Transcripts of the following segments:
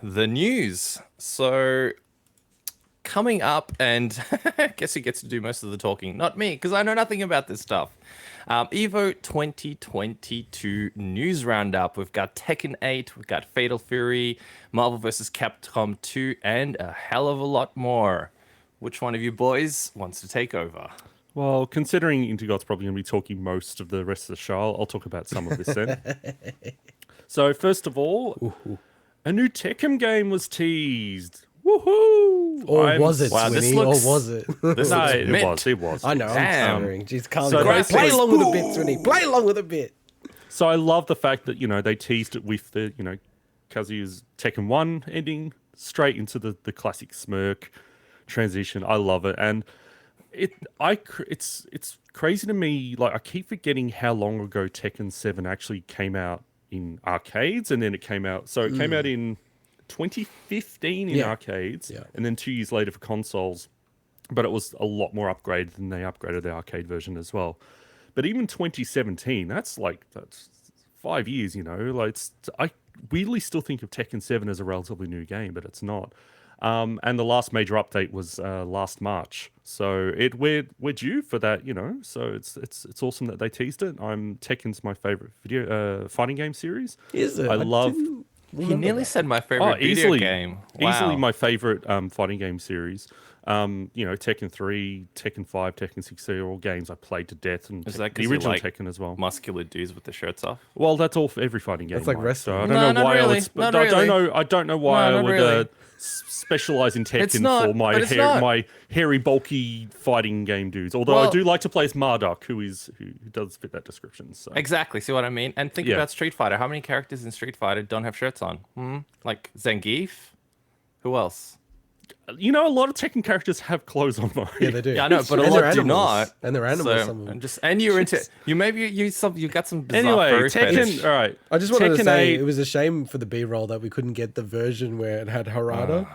The news. So coming up, and I guess he gets to do most of the talking, not me, because I know nothing about this stuff. EVO 2022 news roundup. We've got Tekken 8, we've got Fatal Fury, Marvel vs. Capcom 2, and a hell of a lot more. Which one of you boys wants to take over? Well, considering Indigod's probably going to be talking most of the rest of the show, I'll talk about some of this then. So, first of all, a new Tekken game was teased. Woohoo! Or was it, Wow, this Swinny? looks- Or was it? This No, looks it mint. was. It was. I know, I'm Damn. stuttering. Jeez, calm So down. that's Play like- along with a bit, Swinny. Play along with a bit. So I love the fact that, they teased it with the, Kazuya's Tekken 1 ending straight into the classic smirk transition. I love it. And it's crazy to me. Like, I keep forgetting how long ago Tekken 7 actually came out in arcades, and then it came out. So it came out in 2015 in arcades, and then 2 years later for consoles. But it was a lot more upgraded than they upgraded the arcade version as well. But even 2017, that's 5 years, Like, I weirdly still think of Tekken 7 as a relatively new game, but it's not. And the last major update was last March, so we're due for that, So it's awesome that they teased it. Tekken's my favorite video fighting game series. Is it? I love. He nearly said my favorite video easily, game. Wow. Easily my favorite fighting game series. Tekken 3, Tekken 5, Tekken 6, they're all games I played to death, and Is that 'cause the you original like Tekken as well. muscular dudes with the shirts off? Well, that's all for every fighting game. That's like Mike, wrestling. So I No, don't know not why really. I would. Not I really. don't know. I don't know why No, I not would really. specialize in Tekken It's not, for my but it's not. my hairy, bulky fighting game dudes. Although I Well- do like to play as Marduk, who does fit that description. So Exactly. See what I mean? And think Yeah. about Street Fighter. How many characters in Street Fighter don't have shirts on? Like Zangief? Who else? a lot of Tekken characters have clothes on. Mike. Yeah, they do. Yeah, I know, but a And lot they're do animals. not. And they're animals, So, some of them. and you're into you maybe you got some bizarre Anyway, furry Tekken. fetish. All right. I just wanted to Tekken say 8, it was a shame for the B-roll that we couldn't get the version where it had Harada,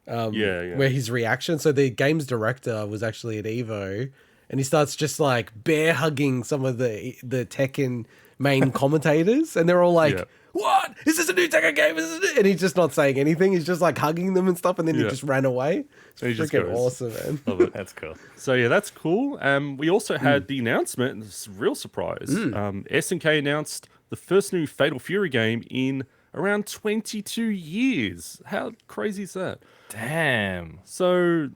where his reaction. So the game's director was actually at EVO, and he starts just like bear hugging some of the Tekken main commentators, and they're all like, Yeah. "What? Is this a new Tekken game? Is this And he's just not saying anything. He's just like hugging them and stuff, and then he Yeah. just ran away. It's And he just freaking goes. awesome, man. Love it. That's cool. So yeah, that's cool. We also had the announcement, and this is a real surprise. SNK announced the first new Fatal Fury game in around 22 years. How crazy is that? Damn. So,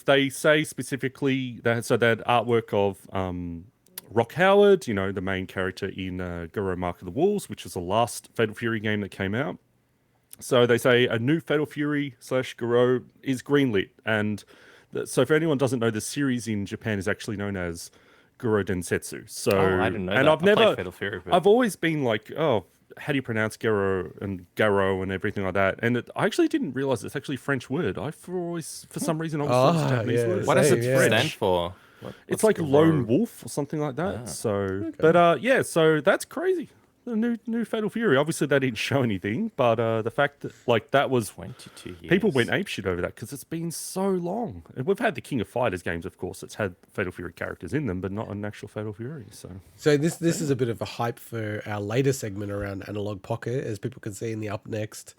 they say specifically that artwork of Rock Howard, the main character in Goro Mark of the Wolves, which was the last Fatal Fury game that came out. So they say a new Fatal Fury / Goro is greenlit. And so for anyone who doesn't know, the series in Japan is actually known as Goro Densetsu. So, Oh, I didn't know and that. I've I played never, Fatal Fury, but- I've always been like, oh, how do you pronounce Garo and everything like that? And I actually didn't realize it's actually a French word. For some reason, I was thought it was a Japanese yeah. word. What does Same, it yeah. stand for? It's like lone wolf or something like that. So, but so that's crazy. The new Fatal Fury. Obviously, they didn't show anything, but the fact that that was 22 years. people went apeshit over that because it's been so long. And we've had the King of Fighters games, of course. It's had Fatal Fury characters in them, but not an actual Fatal Fury. So this is a bit of a hype for our later segment around Analog Pocket, as people can see in the up next.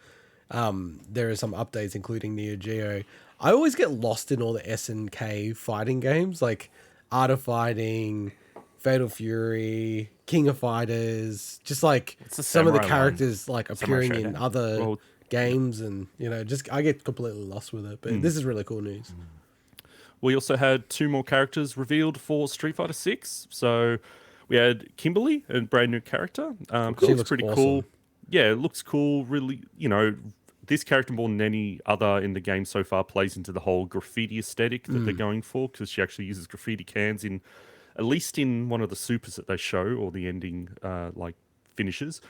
There are some updates, including Neo Geo. I always get lost in all the SNK fighting games, like Art of Fighting, Fatal Fury, King of Fighters, just like It's a some of the samurai one. characters like appearing in Shodown. other Well- games, and just I get completely lost with it. But this is really cool news. We also had 2 more characters revealed for Street Fighter 6. So we had Kimberley, a brand new character. She looks pretty cool. awesome. Yeah, it looks cool. Really, this character more than any other in the game so far plays into the whole graffiti aesthetic that they're going for, because she actually uses graffiti cans at least in one of the supers that they show, or the ending finishes.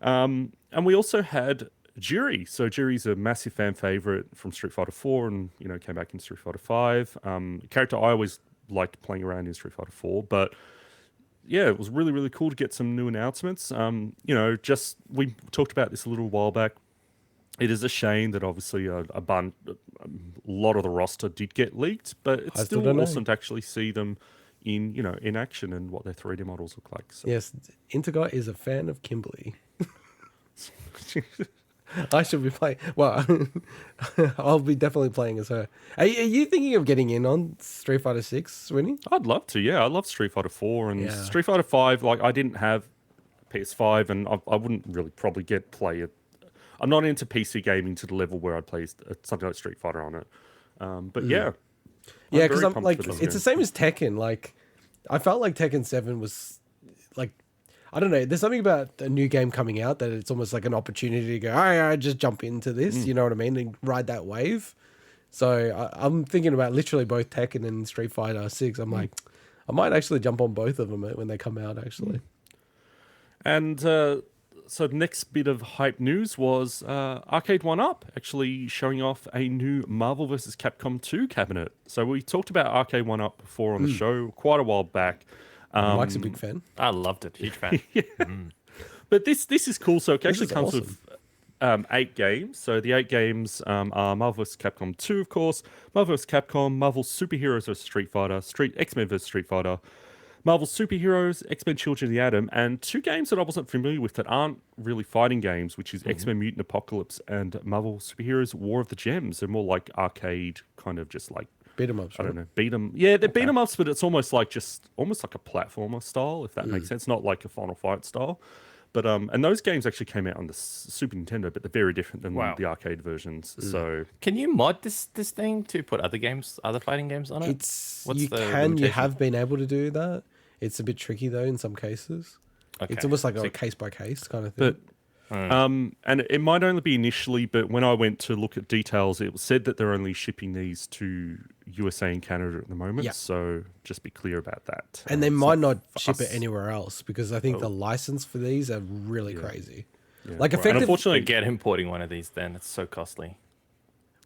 And we also had Juri. So Juri's a massive fan favorite from Street Fighter 4 and, came back in Street Fighter 5. A character I always liked playing around in Street Fighter 4, but yeah, it was really, really cool to get some new announcements. We talked about this a little while back. It is a shame that obviously a lot of the roster did get leaked, but it's I still still don't know. awesome to actually see them in action and what their 3D models look like. So. Yes, Intergot is a fan of Kimberley. I should be playing. Well, I'll be definitely playing as her. Are you thinking of getting in on Street Fighter 6, Winnie? I'd love to. Yeah, I love Street Fighter 4 and Yeah. Street Fighter 5. Like, I didn't have PS5, and I wouldn't really probably play it. I'm not into PC gaming to the level where I'd play something like Street Fighter on it. But yeah. Yeah, because very I'm pumped like, for this it's the game. same as Tekken. Like, I felt like Tekken 7 was like, I don't know. There's something about a new game coming out that it's almost like an opportunity to go, all right, just jump into this. You know what I mean? And ride that wave. So I'm thinking about literally both Tekken and Street Fighter 6. I'm like, I might actually jump on both of them when they come out, actually. And so the next bit of hype news was Arcade 1UP actually showing off a new Marvel vs. Capcom 2 cabinet. So we talked about Arcade 1UP before on the show quite a while back. Mike's a big fan. I loved it. Huge fan. But this is cool. So it actually is comes awesome. with 8 games. So the 8 games are Marvel vs. Capcom 2, of course, Marvel vs. Capcom, Marvel Superheroes vs. Street Fighter, X-Men vs. Street Fighter, Marvel Superheroes, X-Men Children of the Atom, and 2 games that I wasn't familiar with that aren't really fighting games, which is X-Men Mutant Apocalypse and Marvel Superheroes War of the Gems. They're more like arcade, kind of just like, Beat 'em ups, I right? don't know, beat 'em. Yeah, they're beat 'em ups, but it's almost like a platformer style, if that makes sense. Not like a Final Fight style. But and those games actually came out on the Super Nintendo, but they're very different than Wow. the arcade versions. So Can you mod this thing to put other fighting games on it? It's What's you the can, you limitation? have been able to do that. It's a bit tricky though in some cases. It's Okay. almost like So- a case by case kind of thing. but and it might only be initially, but when I went to look at details, it said that they're only shipping these to USA and Canada at the moment. Yeah. So just be clear about that. And they It's might not for ship it us. anywhere else because I think the license for these are really crazy. Like And effective. unfortunately, Forget importing one of these then. It's so costly.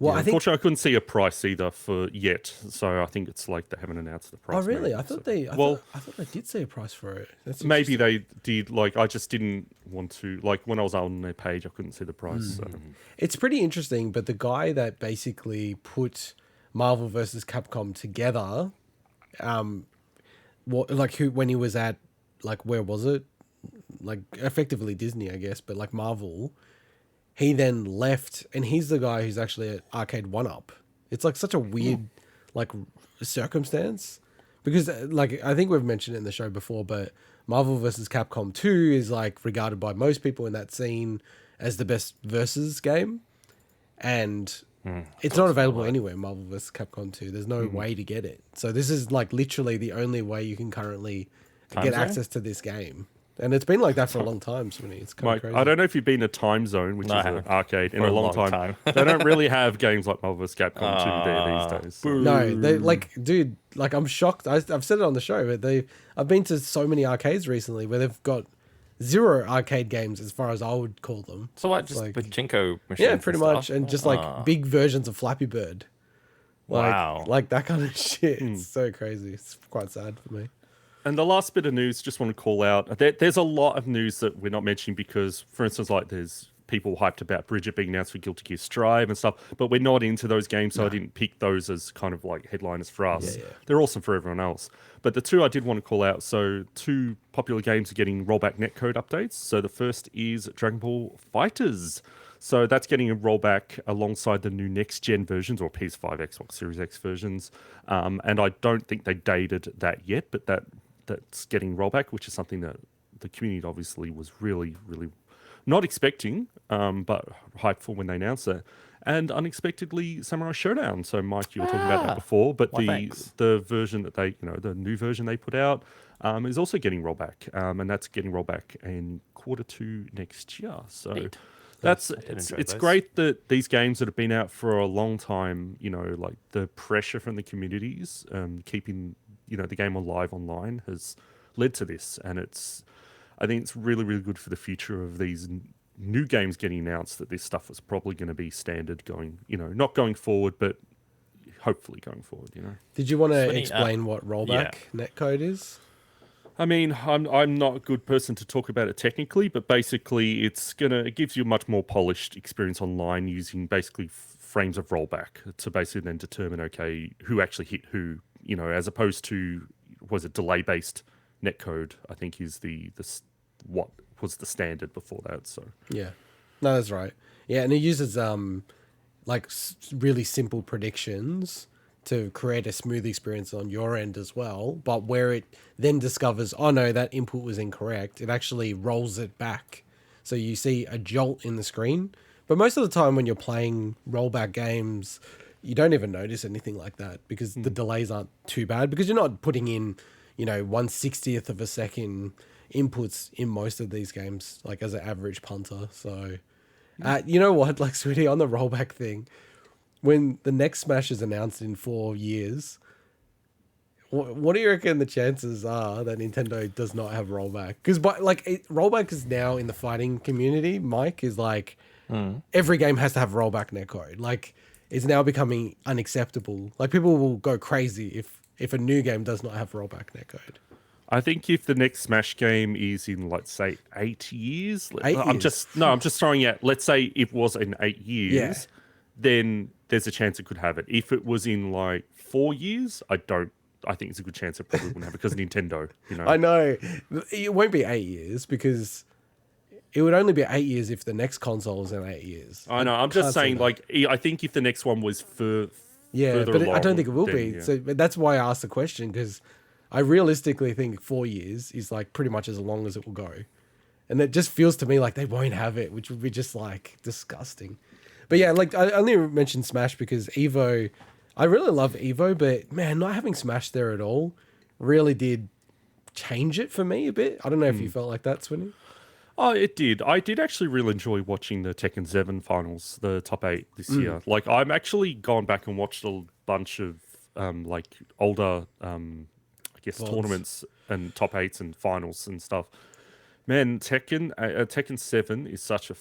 Well, I think. unfortunately, I couldn't see a price either for yet. So I think it's like they haven't announced the Oh price. really? maybe. I thought So- they. I thought they did say a price for it. That's Maybe interesting. they did. Like, I just didn't want to. Like, when I was on their page, I couldn't see the price. So. It's pretty interesting, but the guy that basically put Marvel versus Capcom together, when he was at, like, where was it? Like, effectively Disney, I guess, but like Marvel, he then left, and he's the guy who's actually at Arcade 1UP. It's like such a weird, like, circumstance because, like, I think we've mentioned it in the show before, but Marvel vs. Capcom 2 is like regarded by most people in that scene as the best versus game, and it's not available anywhere. Marvel vs. Capcom 2, there's no way to get it. So this is like literally the only way you can currently Time get zone? access to this game, and it's been like that for a long time. So it's kind of Mike, crazy. I don't know if you've been to Time Zone, which No, I is an haven't. arcade, in For a long time. They don't really have games like Marvel vs. Capcom 2 there these days. So. No, they like, dude, like I'm shocked. I've said it on the show, but I've been to so many arcades recently where they've got 0 arcade games, as far as I would call them. So what? Just like- pachinko machines? Yeah, and pretty stuff? much, and just like big versions of Flappy Bird. Like, Wow. like that kind of shit. It's so crazy. It's quite sad for me. And the last bit of news, just want to call out, there's a lot of news that we're not mentioning because, for instance, like there's people hyped about Bridget being announced for Guilty Gear Strive and stuff, but we're not into those games, so I didn't pick those as kind of like headliners for us. Yeah. They're awesome for everyone else. But the 2 I did want to call out, so 2 popular games are getting rollback netcode updates. So the first is Dragonball FighterZ. So that's getting a rollback alongside the new next-gen versions, or PS5, Xbox Series X versions. And I don't think they dated that yet, but that's getting rollback, which is something that the community obviously was really, really not expecting, but hyped for when they announced it. And unexpectedly, Samurai Shodown. So, Mike, you were talking about that before, but Well, thanks. the version that they, the new version they put out, is also getting rollback, and that's getting rollback in Q2 next year. So. Neat. That's I did enjoy it's those. great that these games that have been out for a long time, like the pressure from the communities, keeping the game alive online has led to this, and I think it's really, really good for the future of these new games getting announced. That this stuff is probably going to be standard going, not going forward, but hopefully going forward. Did you want to Swinny, explain what rollback netcode is? I mean, I'm not a good person to talk about it technically, but basically it gives you a much more polished experience online using basically frames of rollback to basically then determine, okay, who actually hit who, as opposed to, was it delay-based netcode, I think is what was the standard before that. So Yeah. No, that's right. Yeah, and it uses really simple predictions to create a smooth experience on your end as well. But where it then discovers, oh no, that input was incorrect, it actually rolls it back. So you see a jolt in the screen. But most of the time when you're playing rollback games, you don't even notice anything like that because the delays aren't too bad because you're not putting in, 1/60th of a second inputs in most of these games, like as an average punter. So, you know what, like Sweetie, on the rollback thing, when the next Smash is announced in 4 years, what do you reckon the chances are that Nintendo does not have rollback? Because rollback is now in the fighting community. Mike is like every game has to have rollback netcode. Like it's now becoming unacceptable. Like people will go crazy if a new game does not have rollback netcode. I think if the next Smash game is in, let's say, 8 years, I'm just throwing out. Let's say it was in 8 years, then there's a chance it could have it. If it was in like 4 years, I think it's a good chance it probably wouldn't have it because Nintendo. I know it won't be 8 years because it would only be 8 years if the next console is in 8 years. I know. I'm just saying, like, I think if the next one was further but along, I don't think it will then, be. yeah. So that's why I asked the question because I realistically think 4 years is like pretty much as long as it will go, and it just feels to me like they won't have it, which would be just like disgusting. But yeah, like I only mentioned Smash because Evo, I really love Evo, but man, not having Smash there at all really did change it for me a bit. I don't know if you felt like that, Swinny. Oh, it did. I did actually really enjoy watching the Tekken 7 finals, the top 8 this year. Like, I'm actually gone back and watched a bunch of older, I guess, tournaments and top 8s and finals and stuff. Man, Tekken 7 is such a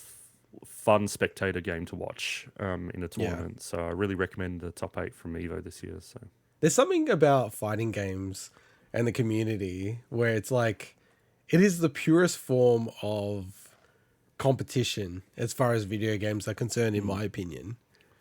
fun spectator game to watch in a tournament. So I really recommend the top 8 from EVO this year. So There's something about fighting games and the community where it's like, it is the purest form of competition as far as video games are concerned, in my opinion.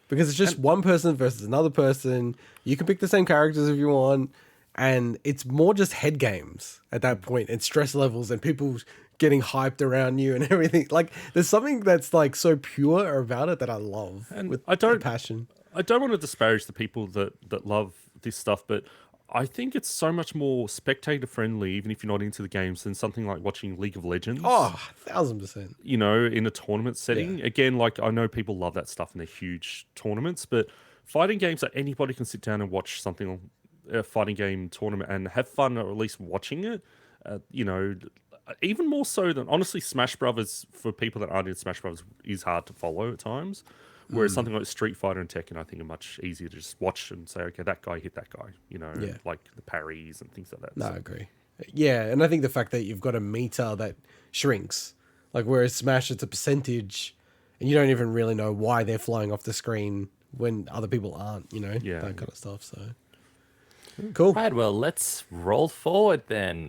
Because it's just one person versus another person. You can pick the same characters if you want. And it's more just head games at that point and stress levels and people getting hyped around you and everything. Like, there's something that's like so pure about it that I love with passion. I don't want to disparage the people that love this stuff, but I think it's so much more spectator friendly, even if you're not into the games, than something like watching League of Legends. Oh, 1000%. In a tournament setting. Yeah. Again, like, I know people love that stuff in their huge tournaments, but fighting games that anybody can sit down and watch something, a fighting game tournament, and have fun, or at least watching it. Even more so than, honestly, Smash Brothers, for people that aren't in Smash Brothers, is hard to follow at times. Whereas something like Street Fighter and Tekken, I think, are much easier to just watch and say, okay, that guy hit that guy, like the parries and things like that. No, I agree. Yeah, and I think the fact that you've got a meter that shrinks, like whereas Smash, it's a percentage, and you don't even really know why they're flying off the screen when other people aren't, that kind of stuff. So cool. Right, well, let's roll forward then.